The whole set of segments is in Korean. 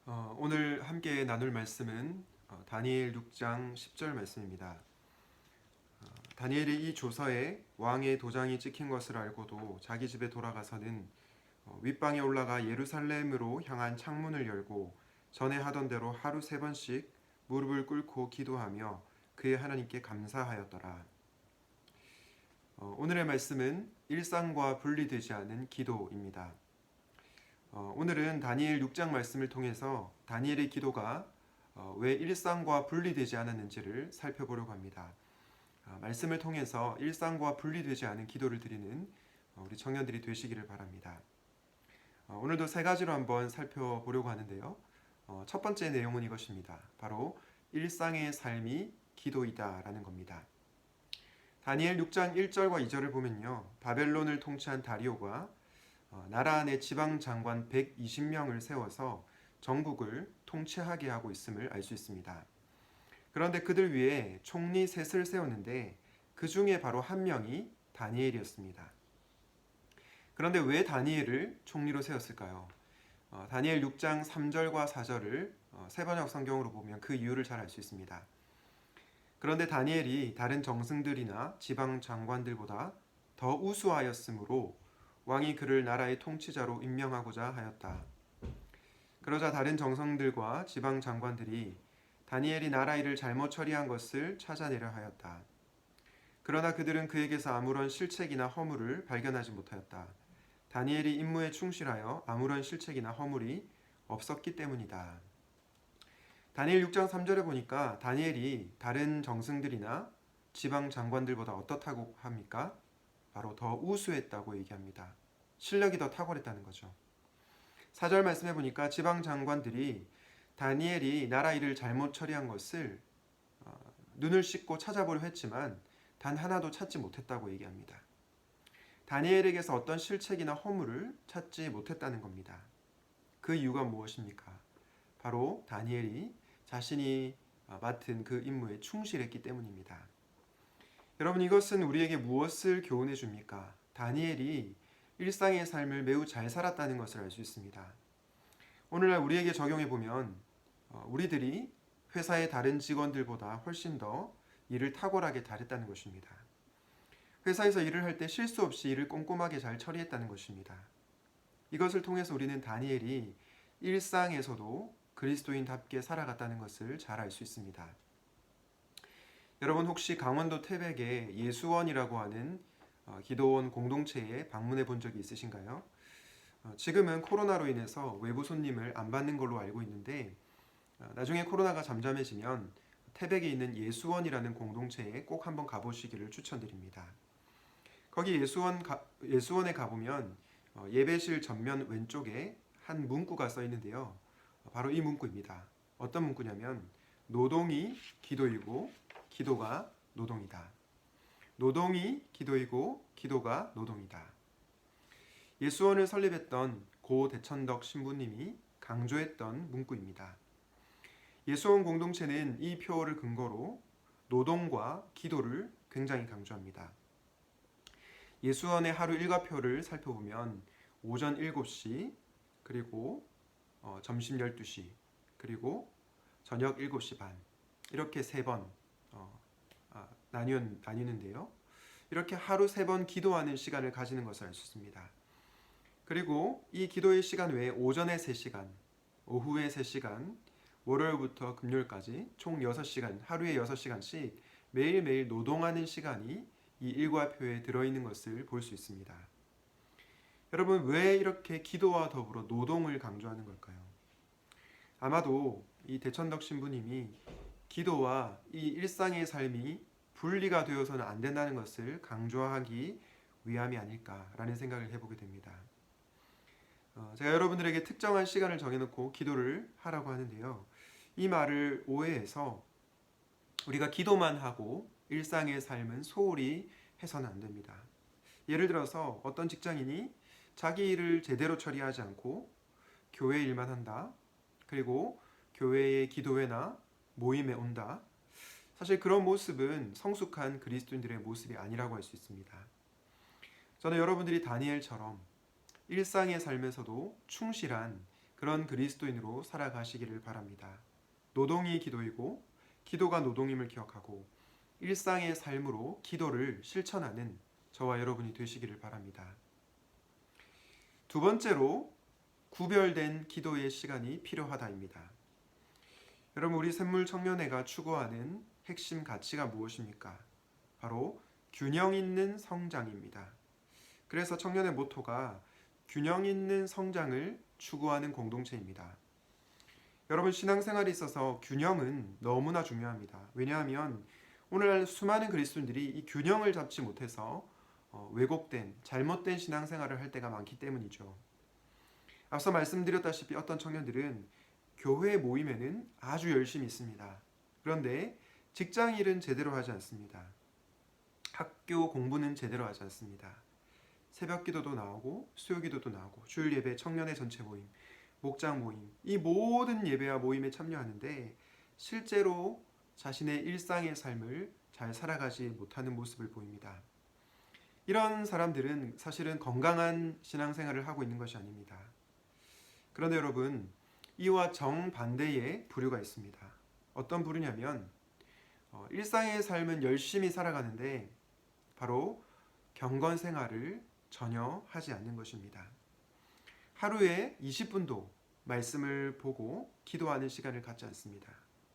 오늘 함께 나눌 말씀은 다니엘 6장 10절 말씀입니다. 다니엘이 이 조서에 왕의 도장이 찍힌 것을 알고도 자기 집에 돌아가서는 윗방에 올라가 예루살렘으로 향한 창문을 열고 전에 하던 대로 하루 3번씩 무릎을 꿇고 기도하며 그의 하나님께 감사하였더라. 오늘의 말씀은 일상과 분리되지 않은 기도입니다. 오늘은 다니엘 6장 말씀을 통해서 다니엘의 기도가 왜 일상과 분리되지 않았는지를 살펴보려고 합니다. 말씀을 통해서 일상과 분리되지 않은 기도를 드리는 우리 청년들이 되시기를 바랍니다. 오늘도 3가지로 한번 살펴보려고 하는데요. 첫 번째 내용은 이것입니다. 바로 일상의 삶이 기도이다 라는 겁니다. 다니엘 6장 1절과 2절을 보면요. 바벨론을 통치한 다리오가 나라 안에 지방 장관 120명을 세워서 전국을 통치하게 하고 있음을 알 수 있습니다. 그런데 그들 위에 총리 셋을 세웠는데 그 중에 바로 한 명이 다니엘이었습니다. 그런데 왜 다니엘을 총리로 세웠을까요? 다니엘 6장 3절과 4절을 세번역 성경으로 보면 그 이유를 잘 알 수 있습니다. 그런데 다니엘이 다른 정승들이나 지방 장관들보다 더 우수하였으므로 왕이 그를 나라의 통치자로 임명하고자 하였다. 그러자 다른 정성들과 지방 장관들이 다니엘이 나라 일을 잘못 처리한 것을 찾아내려 하였다. 그러나 그들은 그에게서 아무런 실책이나 허물을 발견하지 못하였다. 다니엘이 임무에 충실하여 아무런 실책이나 허물이 없었기 때문이다. 다니엘 6장 3절에 보니까 다니엘이 다른 정승들이나 지방 장관들보다 어떻다고 합니까? 바로 더 우수했다고 얘기합니다. 실력이 더 탁월했다는 거죠. 4절 말씀해 보니까 지방 장관들이 다니엘이 나라 일을 잘못 처리한 것을 눈을 씻고 찾아보려 했지만 단 하나도 찾지 못했다고 얘기합니다. 다니엘에게서 어떤 실책이나 허물을 찾지 못했다는 겁니다. 그 이유가 무엇입니까? 바로 다니엘이 자신이 맡은 그 임무에 충실했기 때문입니다. 여러분, 이것은 우리에게 무엇을 교훈해 줍니까? 다니엘이 일상의 삶을 매우 잘 살았다는 것을 알 수 있습니다. 오늘날 우리에게 적용해 보면 우리들이 회사의 다른 직원들보다 훨씬 더 일을 탁월하게 잘했다는 것입니다. 회사에서 일을 할 때 실수 없이 일을 꼼꼼하게 잘 처리했다는 것입니다. 이것을 통해서 우리는 다니엘이 일상에서도 그리스도인답게 살아갔다는 것을 잘 알 수 있습니다. 여러분, 혹시 강원도 태백에 예수원이라고 하는 기도원 공동체에 방문해 본 적이 있으신가요? 지금은 코로나로 인해서 외부 손님을 안 받는 걸로 알고 있는데 나중에 코로나가 잠잠해지면 태백에 있는 예수원이라는 공동체에 꼭 한번 가보시기를 추천드립니다. 거기 예수원에 가보면 예배실 전면 왼쪽에 한 문구가 써 있는데요. 바로 이 문구입니다. 어떤 문구냐면 노동이 기도이고 기도가 노동이다. 노동이 기도이고 기도가 노동이다. 예수원을 설립했던 고 대천덕 신부님이 강조했던 문구입니다. 예수원 공동체는 이 표어를 근거로 노동과 기도를 굉장히 강조합니다. 예수원의 하루 일과표를 살펴보면 오전 7시, 그리고 점심 12시, 그리고 저녁 7시 반, 이렇게 3번 나뉘는데요. 이렇게 하루 3번 기도하는 시간을 가지는 것을 알 수 있습니다. 그리고 이 기도의 시간 외에 오전에 3시간, 오후에 3시간, 월요일부터 금요일까지 총 6시간, 하루에 6시간씩 매일매일 노동하는 시간이 이 일과표에 들어있는 것을 볼 수 있습니다. 여러분, 왜 이렇게 기도와 더불어 노동을 강조하는 걸까요? 아마도 이 대천덕 신부님이 기도와 이 일상의 삶이 분리가 되어서는 안 된다는 것을 강조하기 위함이 아닐까라는 생각을 해보게 됩니다. 제가 여러분들에게 특정한 시간을 정해놓고 기도를 하라고 하는데요. 이 말을 오해해서 우리가 기도만 하고 일상의 삶은 소홀히 해서는 안 됩니다. 예를 들어서 어떤 직장인이 자기 일을 제대로 처리하지 않고 교회 일만 한다. 그리고 교회의 기도회나 모임에 온다. 사실 그런 모습은 성숙한 그리스도인들의 모습이 아니라고 할 수 있습니다. 저는 여러분들이 다니엘처럼 일상의 삶에서도 충실한 그런 그리스도인으로 살아가시기를 바랍니다. 노동이 기도이고 기도가 노동임을 기억하고 일상의 삶으로 기도를 실천하는 저와 여러분이 되시기를 바랍니다. 두 번째로 구별된 기도의 시간이 필요하다입니다. 여러분, 우리 샘물 청년회가 추구하는 핵심 가치가 무엇입니까? 바로 균형 있는 성장입니다. 그래서 청년의 모토가 균형 있는 성장을 추구하는 공동체입니다. 여러분, 신앙생활에 있어서 균형은 너무나 중요합니다. 왜냐하면 오늘날 수많은 그리스도인들이 이 균형을 잡지 못해서 왜곡된, 잘못된 신앙생활을 할 때가 많기 때문이죠. 앞서 말씀드렸다시피 어떤 청년들은 교회 모임에는 아주 열심히 있습니다. 그런데 직장 일은 제대로 하지 않습니다. 학교 공부는 제대로 하지 않습니다. 새벽 기도도 나오고 수요 기도도 나오고 주일 예배, 청년의 전체 모임, 목장 모임, 이 모든 예배와 모임에 참여하는데 실제로 자신의 일상의 삶을 잘 살아가지 못하는 모습을 보입니다. 이런 사람들은 사실은 건강한 신앙생활을 하고 있는 것이 아닙니다. 그런데 여러분, 이와 정반대의 부류가 있습니다. 어떤 부류냐면 일상의 삶은 열심히 살아가는데 바로 경건 생활을 전혀 하지 않는 것입니다. 하루에 20분도 말씀을 보고 기도하는 시간을 갖지 않습니다.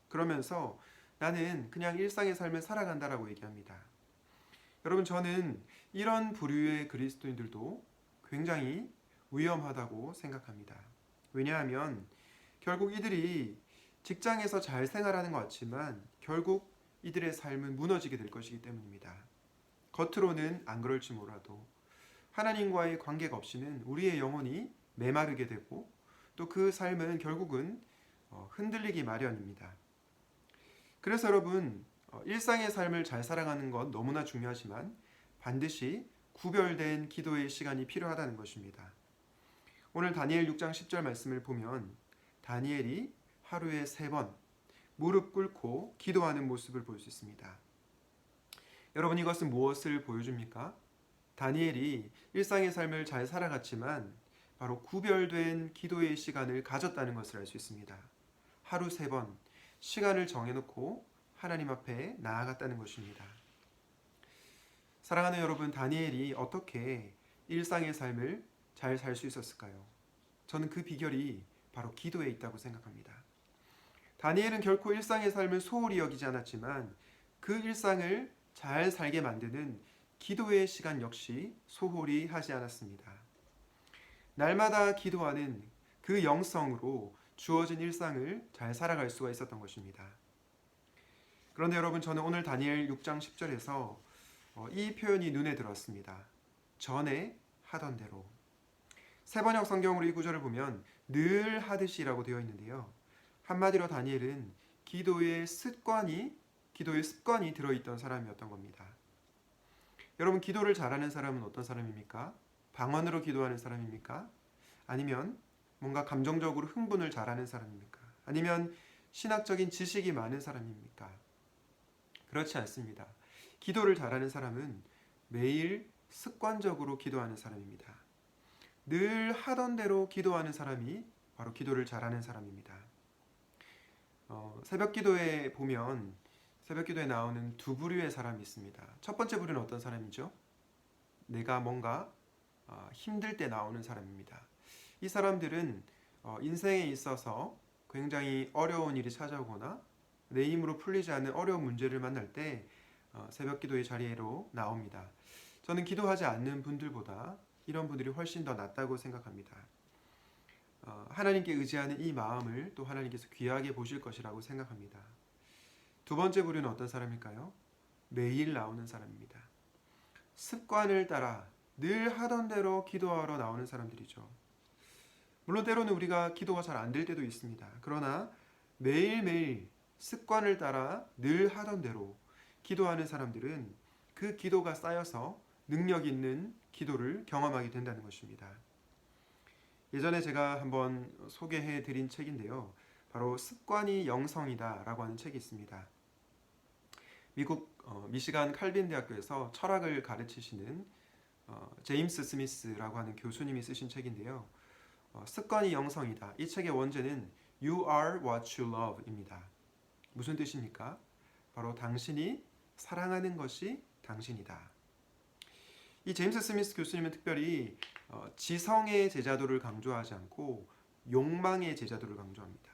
그러면서 나는 그냥 일상의 삶을 살아간다라고 얘기합니다. 여러분, 저는 이런 부류의 그리스도인들도 굉장히 위험하다고 생각합니다. 왜냐하면 결국 이들이 직장에서 잘 생활하는 것 같지만 결국 이들의 삶은 무너지게 될 것이기 때문입니다. 겉으로는 안 그럴지 몰라도 하나님과의 관계가 없이는 우리의 영혼이 메마르게 되고 또 그 삶은 결국은 흔들리기 마련입니다. 그래서 여러분, 일상의 삶을 잘 살아가는 건 너무나 중요하지만 반드시 구별된 기도의 시간이 필요하다는 것입니다. 오늘 다니엘 6장 10절 말씀을 보면 다니엘이 하루에 3번 무릎 꿇고 기도하는 모습을 볼 수 있습니다. 여러분, 이것은 무엇을 보여줍니까? 다니엘이 일상의 삶을 잘 살아갔지만 바로 구별된 기도의 시간을 가졌다는 것을 알 수 있습니다. 하루 3번 시간을 정해놓고 하나님 앞에 나아갔다는 것입니다. 사랑하는 여러분, 다니엘이 어떻게 일상의 삶을 잘 살 수 있었을까요? 저는 그 비결이 바로 기도에 있다고 생각합니다. 다니엘은 결코 일상의 삶을 소홀히 여기지 않았지만 그 일상을 잘 살게 만드는 기도의 시간 역시 소홀히 하지 않았습니다. 날마다 기도하는 그 영성으로 주어진 일상을 잘 살아갈 수가 있었던 것입니다. 그런데 여러분, 저는 오늘 다니엘 6장 10절에서 이 표현이 눈에 들었습니다. 전에 하던 대로. 세번역 성경으로 이 구절을 보면 늘 하듯이라고 되어 있는데요. 한마디로 다니엘은 기도의 습관이 들어있던 사람이었던 겁니다. 여러분, 기도를 잘하는 사람은 어떤 사람입니까? 방언으로 기도하는 사람입니까? 아니면 뭔가 감정적으로 흥분을 잘하는 사람입니까? 아니면 신학적인 지식이 많은 사람입니까? 그렇지 않습니다. 기도를 잘하는 사람은 매일 습관적으로 기도하는 사람입니다. 늘 하던 대로 기도하는 사람이 바로 기도를 잘하는 사람입니다. 새벽 기도에 보면 새벽 기도에 나오는 두 부류의 사람이 있습니다. 첫 번째 부류는 어떤 사람이죠? 내가 뭔가 힘들 때 나오는 사람입니다. 이 사람들은 인생에 있어서 굉장히 어려운 일이 찾아오거나 내 힘으로 풀리지 않는 어려운 문제를 만날 때 새벽 기도의 자리로 나옵니다. 저는 기도하지 않는 분들보다 이런 분들이 훨씬 더 낫다고 생각합니다. 하나님께 의지하는 이 마음을 또 하나님께서 귀하게 보실 것이라고 생각합니다. 두 번째 부류는 어떤 사람일까요? 매일 나오는 사람입니다. 습관을 따라 늘 하던 대로 기도하러 나오는 사람들이죠. 물론 때로는 우리가 기도가 잘 안 될 때도 있습니다. 그러나 매일매일 습관을 따라 늘 하던 대로 기도하는 사람들은 그 기도가 쌓여서 능력 있는 기도를 경험하게 된다는 것입니다. 예전에 제가 한번 소개해 드린 책인데요. 바로 습관이 영성이다 라고 하는 책이 있습니다. 미국 미시간 칼빈 대학교에서 철학을 가르치시는 제임스 스미스라고 하는 교수님이 쓰신 책인데요. 습관이 영성이다. 이 책의 원제는 You are what you love입니다. 무슨 뜻입니까? 바로 당신이 사랑하는 것이 당신이다. 이 제임스 스미스 교수님은 특별히 지성의 제자도를 강조하지 않고 욕망의 제자도를 강조합니다.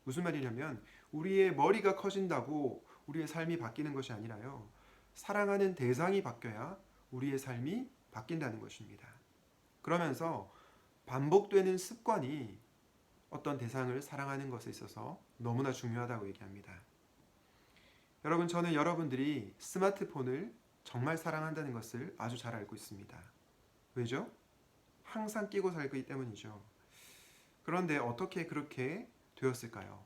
무슨 말이냐면 우리의 머리가 커진다고 우리의 삶이 바뀌는 것이 아니라요. 사랑하는 대상이 바뀌어야 우리의 삶이 바뀐다는 것입니다. 그러면서 반복되는 습관이 어떤 대상을 사랑하는 것에 있어서 너무나 중요하다고 얘기합니다. 여러분, 저는 여러분들이 스마트폰을 정말 사랑한다는 것을 아주 잘 알고 있습니다. 왜죠? 항상 끼고 살기 때문이죠. 그런데 어떻게 그렇게 되었을까요?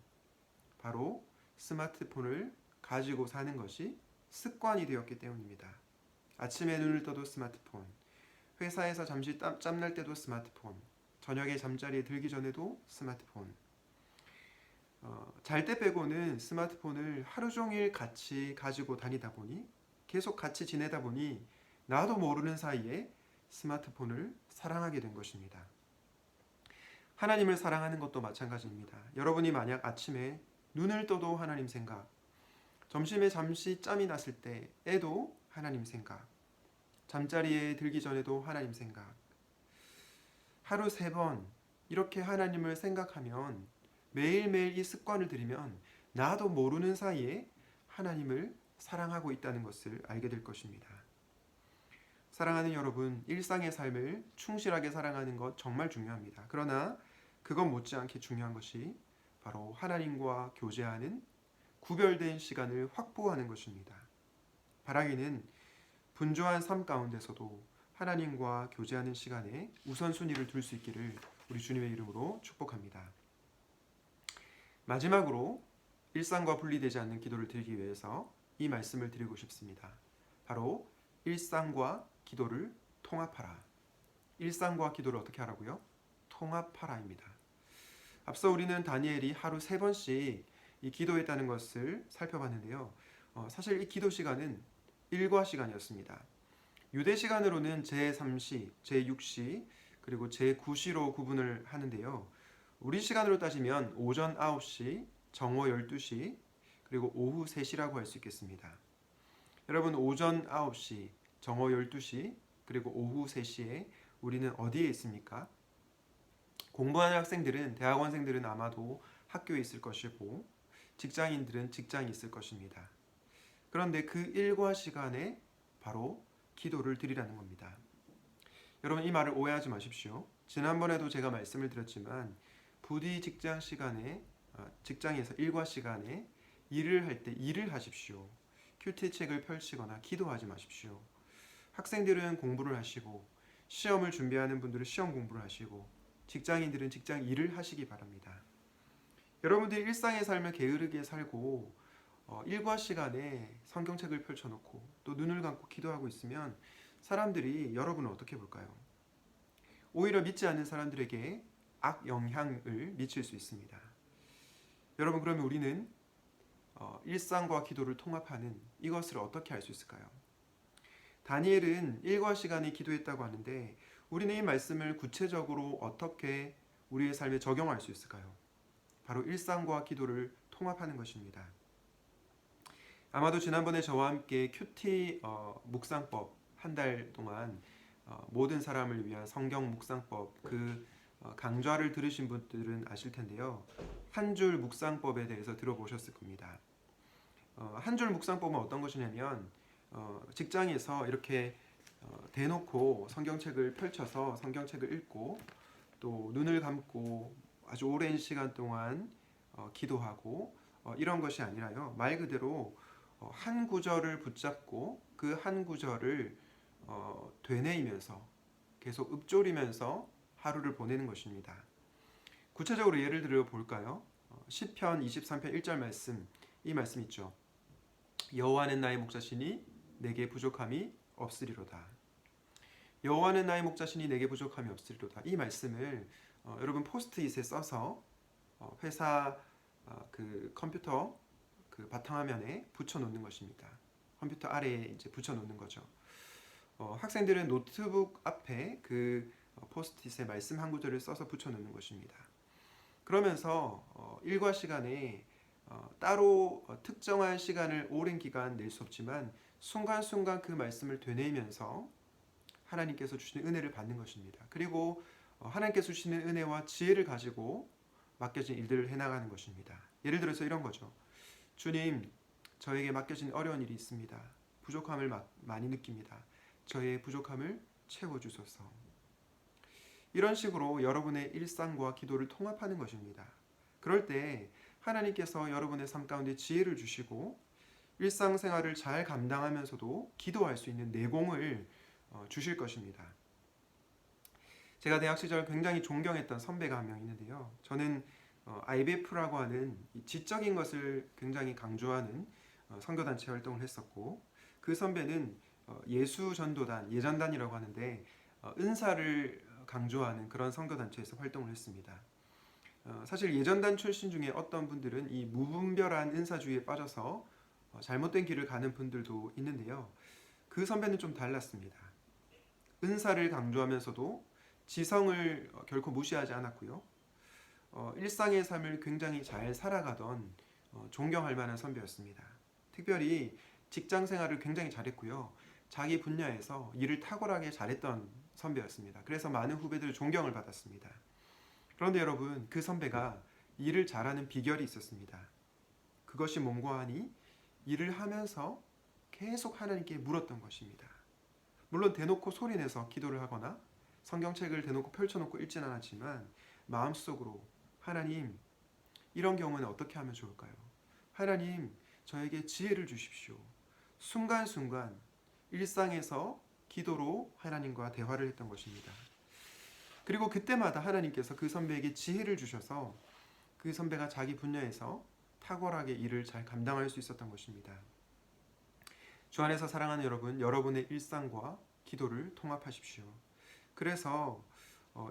바로 스마트폰을 가지고 사는 것이 습관이 되었기 때문입니다. 아침에 눈을 떠도 스마트폰, 회사에서 잠시 짬날 때도 스마트폰, 저녁에 잠자리에 들기 전에도 스마트폰. 잘 때 빼고는 스마트폰을 하루 종일 같이 가지고 다니다 보니, 계속 같이 지내다 보니 나도 모르는 사이에 스마트폰을 사랑하게 된 것입니다. 하나님을 사랑하는 것도 마찬가지입니다. 여러분이 만약 아침에 눈을 떠도 하나님 생각, 점심에 잠시 짬이 났을 때에도 하나님 생각, 잠자리에 들기 전에도 하나님 생각, 하루 3번 이렇게 하나님을 생각하면 매일매일 이 습관을 들이면 나도 모르는 사이에 하나님을 사랑하고 있다는 것을 알게 될 것입니다. 사랑하는 여러분, 일상의 삶을 충실하게 사랑하는 것 정말 중요합니다. 그러나 그것 못지않게 중요한 것이 바로 하나님과 교제하는 구별된 시간을 확보하는 것입니다. 바라기는 분주한 삶 가운데서도 하나님과 교제하는 시간에 우선순위를 둘 수 있기를 우리 주님의 이름으로 축복합니다. 마지막으로 일상과 분리되지 않는 기도를 드리기 위해서 이 말씀을 드리고 싶습니다. 바로 일상과 기도를 통합하라. 일상과 기도를 어떻게 하라고요? 통합하라입니다. 앞서 우리는 다니엘이 하루 3번씩 이 기도했다는 것을 살펴봤는데요. 사실 이 기도 시간은 일과 시간이었습니다. 유대 시간으로는 제3시, 제6시, 그리고 제9시로 구분을 하는데요. 우리 시간으로 따지면 오전 9시, 정오 12시, 그리고 오후 3시라고 할 수 있겠습니다. 여러분, 오전 9시, 정오 12시, 그리고 오후 3시에 우리는 어디에 있습니까? 공부하는 학생들은, 대학원생들은 아마도 학교에 있을 것이고 직장인들은 직장에 있을 것입니다. 그런데 그 일과 시간에 바로 기도를 드리라는 겁니다. 여러분, 이 말을 오해하지 마십시오. 지난번에도 제가 말씀을 드렸지만 부디 직장 시간에, 직장에서 일과 시간에 일을 할 때 일을 하십시오. 큐티책을 펼치거나 기도하지 마십시오. 학생들은 공부를 하시고 시험을 준비하는 분들은 시험 공부를 하시고 직장인들은 직장 일을 하시기 바랍니다. 여러분들이 일상의 삶을 게으르게 살고 일과 시간에 성경책을 펼쳐놓고 또 눈을 감고 기도하고 있으면 사람들이 여러분을 어떻게 볼까요? 오히려 믿지 않는 사람들에게 악영향을 미칠 수 있습니다. 여러분, 그러면 우리는 일상과 기도를 통합하는 이것을 어떻게 할 수 있을까요? 다니엘은 일과 시간에 기도했다고 하는데 우리는 이 말씀을 구체적으로 어떻게 우리의 삶에 적용할 수 있을까요? 바로 일상과 기도를 통합하는 것입니다. 아마도 지난번에 저와 함께 큐티 묵상법 한 달 동안 모든 사람을 위한 성경 묵상법 강좌를 들으신 분들은 아실 텐데요. 한 줄 묵상법에 대해서 들어보셨을 겁니다. 한 줄 묵상법은 어떤 것이냐면 직장에서 이렇게 대놓고 성경책을 펼쳐서 성경책을 읽고 또 눈을 감고 아주 오랜 시간 동안 기도하고 이런 것이 아니라요. 말 그대로 한 구절을 붙잡고 그 한 구절을 되뇌이면서 계속 읊조리면서 하루를 보내는 것입니다. 구체적으로 예를 들어 볼까요? 시편 23편 1절 말씀, 이 말씀 있죠. 여호와는 나의 목자시니 내게 부족함이 없으리로다. 여호와는 나의 목자시니 내게 부족함이 없으리로다. 이 말씀을 여러분 포스트잇에 써서 회사 컴퓨터 바탕화면에 붙여놓는 것입니다. 컴퓨터 아래에 이제 붙여놓는 거죠. 학생들은 노트북 앞에 포스트잇에 말씀 한 구절을 써서 붙여놓는 것입니다. 그러면서 일과 시간에 따로 특정한 시간을 오랜 기간 낼 수 없지만 순간순간 그 말씀을 되뇌이면서 하나님께서 주시는 은혜를 받는 것입니다. 그리고 하나님께서 주시는 은혜와 지혜를 가지고 맡겨진 일들을 해나가는 것입니다. 예를 들어서 이런 거죠. 주님, 저에게 맡겨진 어려운 일이 있습니다. 부족함을 많이 느낍니다. 저의 부족함을 채워주소서. 이런 식으로 여러분의 일상과 기도를 통합하는 것입니다. 그럴 때 하나님께서 여러분의 삶 가운데 지혜를 주시고 일상생활을 잘 감당하면서도 기도할 수 있는 내공을 주실 것입니다. 제가 대학 시절 굉장히 존경했던 선배가 한 명 있는데요. 저는 IBF라고 하는 지적인 것을 굉장히 강조하는 선교단체 활동을 했었고, 그 선배는 예수전도단, 예전단이라고 하는데 은사를 강조하는 그런 선교단체에서 활동을 했습니다. 사실 예전단 출신 중에 어떤 분들은 이 무분별한 은사주의에 빠져서 잘못된 길을 가는 분들도 있는데요. 그 선배는 좀 달랐습니다. 은사를 강조하면서도 지성을 결코 무시하지 않았고요. 일상의 삶을 굉장히 잘 살아가던 존경할 만한 선배였습니다. 특별히 직장 생활을 굉장히 잘했고요. 자기 분야에서 일을 탁월하게 잘했던 선배였습니다. 그래서 많은 후배들 존경을 받았습니다. 그런데 여러분, 그 선배가 일을 잘하는 비결이 있었습니다. 그것이 뭔가 하니 일을 하면서 계속 하나님께 물었던 것입니다. 물론 대놓고 소리내서 기도를 하거나 성경책을 대놓고 펼쳐놓고 읽진 않았지만 마음속으로 하나님, 이런 경우는 어떻게 하면 좋을까요? 하나님, 저에게 지혜를 주십시오. 순간순간 일상에서 기도로 하나님과 대화를 했던 것입니다. 그리고 그때마다 하나님께서 그 선배에게 지혜를 주셔서 그 선배가 자기 분야에서 탁월하게 일을 잘 감당할 수 있었던 것입니다. 주 안에서 사랑하는 여러분, 여러분의 일상과 기도를 통합하십시오. 그래서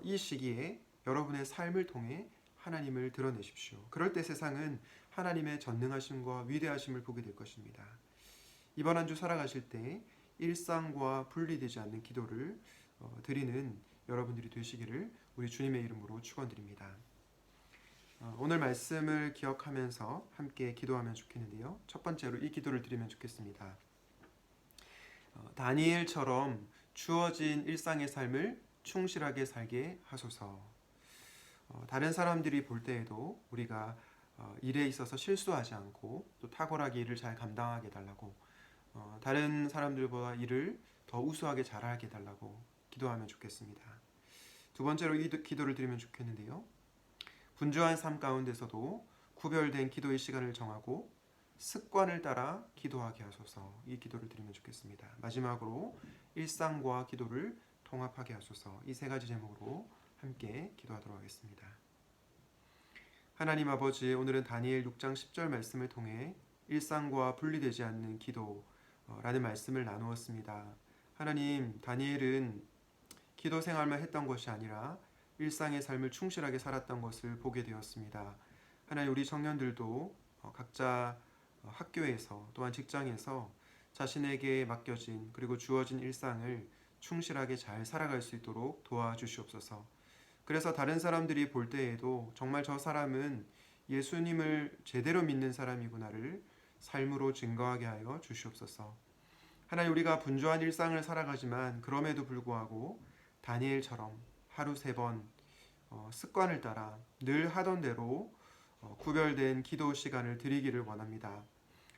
이 시기에 여러분의 삶을 통해 하나님을 드러내십시오. 그럴 때 세상은 하나님의 전능하심과 위대하심을 보게 될 것입니다. 이번 한 주 살아가실 때 일상과 분리되지 않는 기도를 드리는 여러분들이 되시기를 우리 주님의 이름으로 축원드립니다. 오늘 말씀을 기억하면서 함께 기도하면 좋겠는데요. 첫 번째로 이 기도를 드리면 좋겠습니다. 다니엘처럼 주어진 일상의 삶을 충실하게 살게 하소서. 다른 사람들이 볼 때에도 우리가 일에 있어서 실수하지 않고 또 탁월하게 일을 잘 감당하게 해달라고, 다른 사람들보다 일을 더 우수하게 잘하게 해달라고 기도하면 좋겠습니다. 두 번째로 이 기도를 드리면 좋겠는데요. 분주한 삶 가운데서도 구별된 기도의 시간을 정하고 습관을 따라 기도하게 하소서. 이 기도를 드리면 좋겠습니다. 마지막으로 일상과 기도를 통합하게 하소서. 이 세 가지 제목으로 함께 기도하도록 하겠습니다. 하나님 아버지, 오늘은 다니엘 6장 10절 말씀을 통해 일상과 분리되지 않는 기도라는 말씀을 나누었습니다. 하나님, 다니엘은 기도 생활만 했던 것이 아니라 일상의 삶을 충실하게 살았던 것을 보게 되었습니다. 하나님, 우리 청년들도 각자 학교에서 또한 직장에서 자신에게 맡겨진 그리고 주어진 일상을 충실하게 잘 살아갈 수 있도록 도와주시옵소서. 그래서 다른 사람들이 볼 때에도 정말 저 사람은 예수님을 제대로 믿는 사람이구나를 삶으로 증거하게 하여 주시옵소서. 하나님, 우리가 분주한 일상을 살아가지만 그럼에도 불구하고 다니엘처럼 하루 3번 습관을 따라 늘 하던 대로 구별된 기도 시간을 드리기를 원합니다.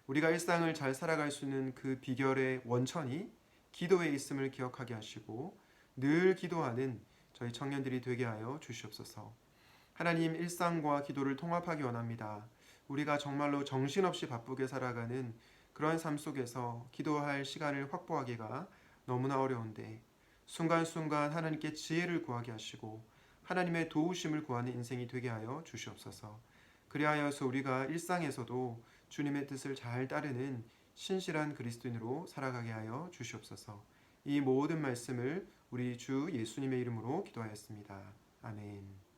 우리가 일상을 잘 살아갈 수 있는 그 비결의 원천이 기도에 있음을 기억하게 하시고 늘 기도하는 저희 청년들이 되게 하여 주시옵소서. 하나님, 일상과 기도를 통합하기 원합니다. 우리가 정말로 정신없이 바쁘게 살아가는 그런 삶 속에서 기도할 시간을 확보하기가 너무나 어려운데 순간순간 하나님께 지혜를 구하게 하시고 하나님의 도우심을 구하는 인생이 되게 하여 주시옵소서. 그리하여서 우리가 일상에서도 주님의 뜻을 잘 따르는 신실한 그리스도인으로 살아가게 하여 주시옵소서. 이 모든 말씀을 우리 주 예수님의 이름으로 기도하였습니다. 아멘.